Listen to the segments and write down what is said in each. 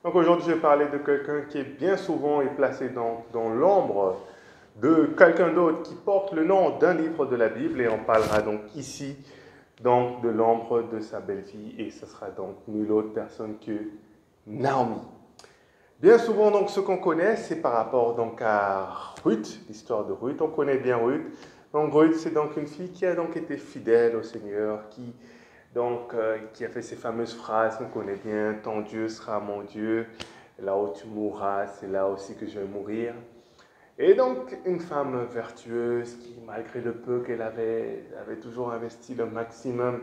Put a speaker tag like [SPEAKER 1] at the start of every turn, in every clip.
[SPEAKER 1] Donc aujourd'hui, je vais parler de quelqu'un qui est bien souvent est placé dans l'ombre de quelqu'un d'autre qui porte le nom d'un livre de la Bible et on parlera donc ici donc de l'ombre de sa belle-fille et ce sera donc nulle autre personne que Naomi. Bien souvent donc ce qu'on connaît c'est par rapport donc à Ruth, l'histoire de Ruth, on connaît bien Ruth. Donc Ruth c'est donc une fille qui a donc été fidèle au Seigneur, qui a fait ces fameuses phrases qu'on connaît bien, ton Dieu sera mon Dieu, là où tu mourras, c'est là aussi que je vais mourir. Et donc, une femme vertueuse qui, malgré le peu qu'elle avait toujours investi le maximum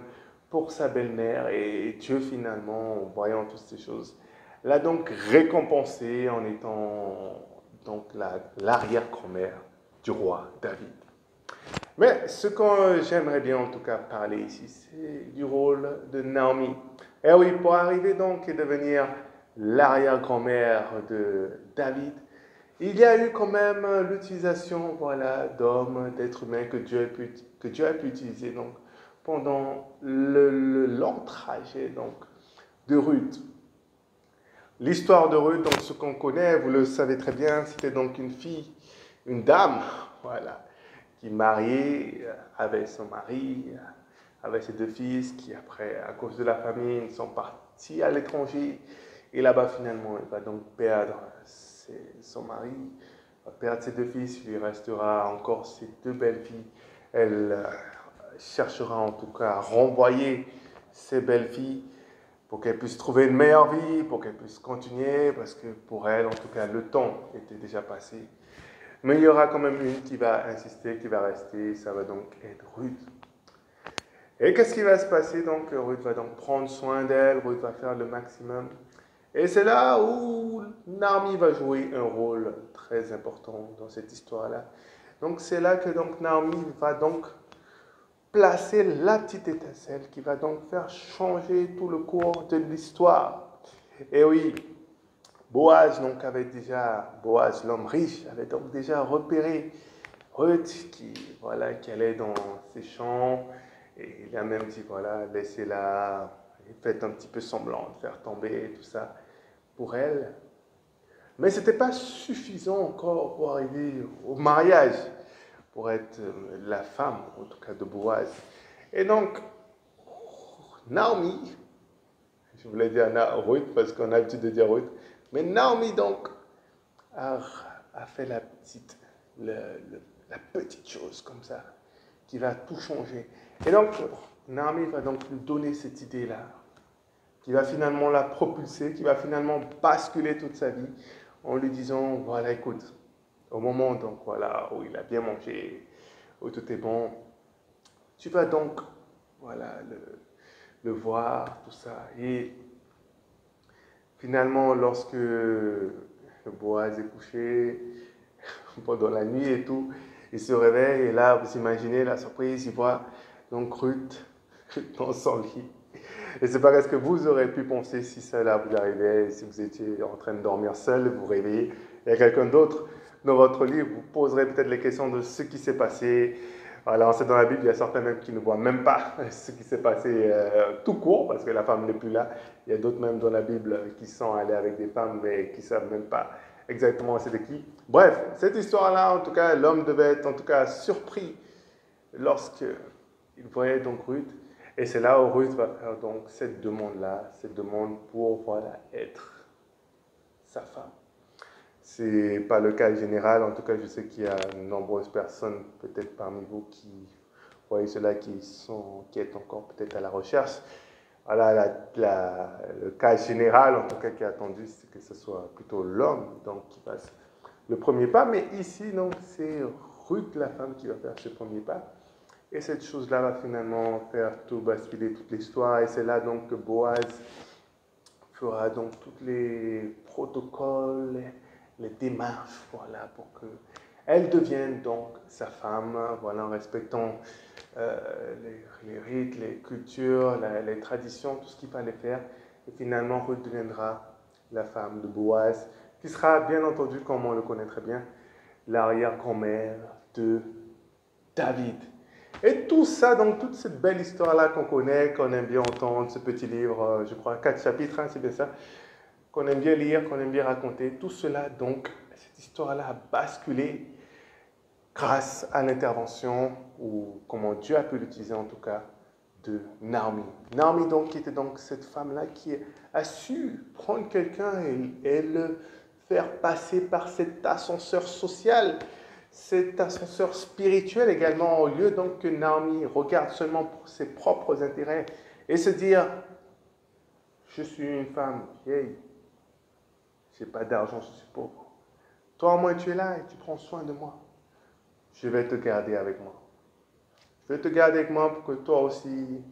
[SPEAKER 1] pour sa belle-mère. Et Dieu, finalement, en voyant toutes ces choses, l'a donc récompensée en étant donc l'arrière-grand-mère du roi David. Mais ce que j'aimerais bien en tout cas parler ici, c'est du rôle de Naomi. Et oui, pour arriver donc et devenir l'arrière-grand-mère de David, il y a eu quand même l'utilisation voilà, d'hommes, d'êtres humains que Dieu a pu utiliser donc, pendant le long trajet donc, de Ruth. L'histoire de Ruth, donc ce qu'on connaît, vous le savez très bien, c'était donc une fille, une dame, voilà, qui mariée avec son mari, avec ses deux fils, qui après, à cause de la famine, sont partis à l'étranger. Et là-bas, finalement, elle va donc perdre son mari, va perdre ses deux fils, il lui restera encore ses deux belles filles. Elle cherchera en tout cas à renvoyer ses belles filles pour qu'elle puisse trouver une meilleure vie, pour qu'elle puisse continuer, parce que pour elle, en tout cas, le temps était déjà passé. Mais il y aura quand même une qui va insister, qui va rester, ça va donc être Ruth. Et qu'est-ce qui va se passer donc? Ruth va donc prendre soin d'elle, Ruth va faire le maximum. Et c'est là où Naomi va jouer un rôle très important dans cette histoire-là. Donc c'est là que donc Naomi va donc placer la petite étincelle qui va donc faire changer tout le cours de l'histoire. Et oui, Boaz, l'homme riche, avait donc déjà repéré Ruth qui allait dans ses champs. Et il a même dit, voilà, laissez-la, faites un petit peu semblant de faire tomber tout ça pour elle. Mais ce n'était pas suffisant encore pour arriver au mariage, pour être la femme, en tout cas de Boaz. Et donc, Naomi, je voulais dire Ruth parce qu'on a l'habitude de dire Ruth, mais Naomi donc a, a fait la petite chose comme ça, qui va tout changer. Et donc, Naomi va donc nous donner cette idée-là, qui va finalement la propulser, qui va finalement basculer toute sa vie en lui disant, voilà, écoute, au moment donc, voilà, où il a bien mangé, où tout est bon, tu vas donc voilà, le voir, tout ça. Et finalement, lorsque Boaz est couché pendant la nuit et tout, il se réveille et là, vous imaginez la surprise, il voit donc Ruth dans son lit. Et c'est pas ce que vous aurez pu penser si cela vous arrivait, si vous étiez en train de dormir seul, vous réveillez, il y a quelqu'un d'autre dans votre lit, vous poserez peut-être les questions de ce qui s'est passé. Voilà, on sait dans la Bible, il y a certains même qui ne voient même pas ce qui s'est passé tout court, parce que la femme n'est plus là. Il y a d'autres même dans la Bible qui sont allés avec des femmes, mais qui ne savent même pas exactement c'était qui. Bref, cette histoire-là, en tout cas, l'homme devait être en tout cas surpris lorsqu'il voyait donc Ruth. Et c'est là où Ruth va faire donc cette demande-là, cette demande pour voilà, être sa femme. Ce n'est pas le cas général, en tout cas je sais qu'il y a de nombreuses personnes peut-être parmi vous qui voyez cela, qui est encore peut-être à la recherche. Voilà, le cas général, en tout cas qui est attendu, c'est que ce soit plutôt l'homme donc, qui fasse le premier pas. Mais ici, c'est Ruth, la femme, qui va faire ce premier pas. Et cette chose-là va finalement faire tout basculer toute l'histoire. Et c'est là donc que Boaz fera donc tous les protocoles, les démarches, voilà, pour qu'elle devienne donc sa femme, voilà, en respectant les rites, les cultures, les traditions, tout ce qu'il fallait faire. Et finalement, Ruth deviendra la femme de Boaz, qui sera bien entendu, comme on le connaît très bien, l'arrière-grand-mère de David. Et tout ça, donc toute cette belle histoire-là qu'on connaît, qu'on aime bien entendre, ce petit livre, je crois, 4 chapitres, hein, c'est bien ça. qu'on aime bien lire, qu'on aime bien raconter. Tout cela, donc, cette histoire-là a basculé grâce à l'intervention, ou comment Dieu a pu l'utiliser en tout cas, de Naomi. Naomi, donc, qui était donc cette femme-là qui a su prendre quelqu'un et le faire passer par cet ascenseur social, cet ascenseur spirituel également, au lieu donc que Naomi regarde seulement pour ses propres intérêts et se dire, je suis une femme vieille, je n'ai pas d'argent, je suis pauvre. Toi, au moins, tu es là et tu prends soin de moi. Je vais te garder avec moi. Je vais te garder avec moi pour que toi aussi,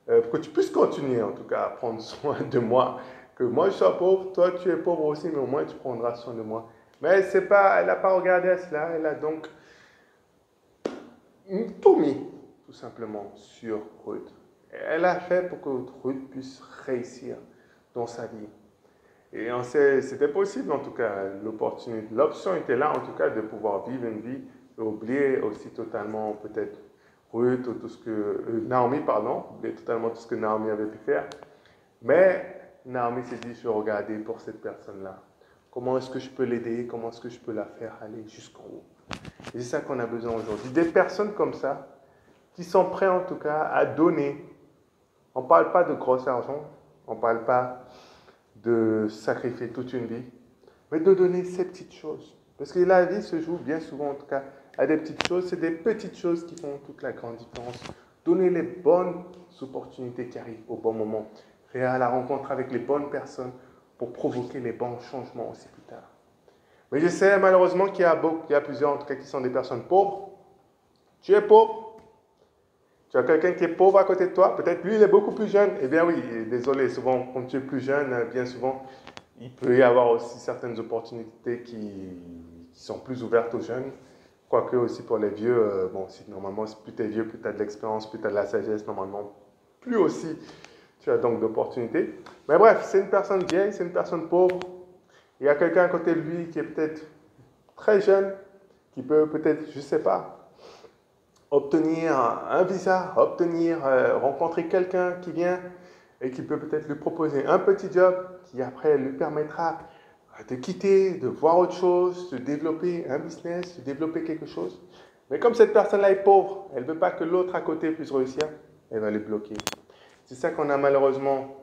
[SPEAKER 1] pour que tu puisses continuer en tout cas à prendre soin de moi. Que moi je sois pauvre, toi tu es pauvre aussi, mais au moins tu prendras soin de moi. Mais elle n'a pas regardé à cela, elle a donc tout mis, tout simplement, sur Ruth. Elle a fait pour que Ruth puisse réussir dans sa vie. Et c'était possible en tout cas, l'option était là en tout cas de pouvoir vivre une vie et oublier aussi totalement peut-être Ruth ou tout ce que Naomi, pardon, oublier totalement tout ce que Naomi avait pu faire. Mais Naomi s'est dit, je vais regarder pour cette personne-là. Comment est-ce que je peux l'aider? Comment est-ce que je peux la faire aller jusqu'en haut? Et c'est ça qu'on a besoin aujourd'hui. Des personnes comme ça, qui sont prêtes en tout cas à donner. On ne parle pas de gros argent, on ne parle pas de sacrifier toute une vie, mais de donner ces petites choses. Parce que la vie se joue bien souvent, en tout cas, à des petites choses. C'est des petites choses qui font toute la grande différence. Donner les bonnes opportunités qui arrivent au bon moment. Faire la rencontre avec les bonnes personnes pour provoquer les bons changements aussi plus tard. Mais je sais malheureusement qu'il y a plusieurs, en tout cas, qui sont des personnes pauvres. Tu es pauvre. Tu as quelqu'un qui est pauvre à côté de toi. Peut-être lui, il est beaucoup plus jeune. Eh bien oui, désolé, souvent, quand tu es plus jeune, bien souvent, il peut y avoir aussi certaines opportunités qui sont plus ouvertes aux jeunes. Quoique aussi pour les vieux, bon, si normalement, plus tu es vieux, plus tu as de l'expérience, plus tu as de la sagesse, normalement, plus aussi tu as donc d'opportunités. Mais bref, c'est une personne vieille, c'est une personne pauvre. Il y a quelqu'un à côté de lui qui est peut-être très jeune, qui peut peut-être, je ne sais pas, obtenir un visa, rencontrer quelqu'un qui vient et qui peut peut-être lui proposer un petit job qui après lui permettra de quitter, de voir autre chose, de développer un business, de développer quelque chose. Mais comme cette personne-là est pauvre, elle ne veut pas que l'autre à côté puisse réussir, elle va le bloquer. C'est ça qu'on a malheureusement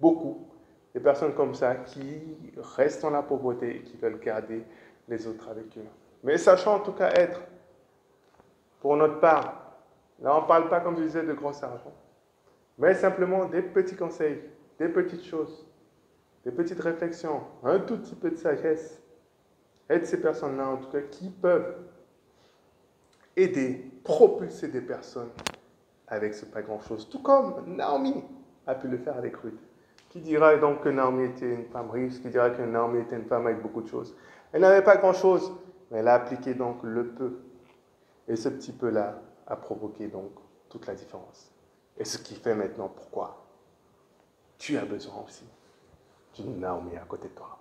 [SPEAKER 1] beaucoup, des personnes comme ça qui restent dans la pauvreté et qui veulent garder les autres avec eux. Mais sachant en tout cas être, pour notre part, là on ne parle pas comme je disais de gros argent, mais simplement des petits conseils, des petites choses, des petites réflexions, un tout petit peu de sagesse. Aide ces personnes-là, en tout cas, qui peuvent aider, propulser des personnes avec ce pas grand-chose. Tout comme Naomi a pu le faire avec Ruth. Qui dira donc que Naomi était une femme riche, qui dira que Naomi était une femme avec beaucoup de choses. Elle n'avait pas grand-chose, mais elle a appliqué donc le peu. Et ce petit peu-là a provoqué donc toute la différence. Et ce qui fait maintenant pourquoi tu as besoin aussi d'une Naomi à côté de toi.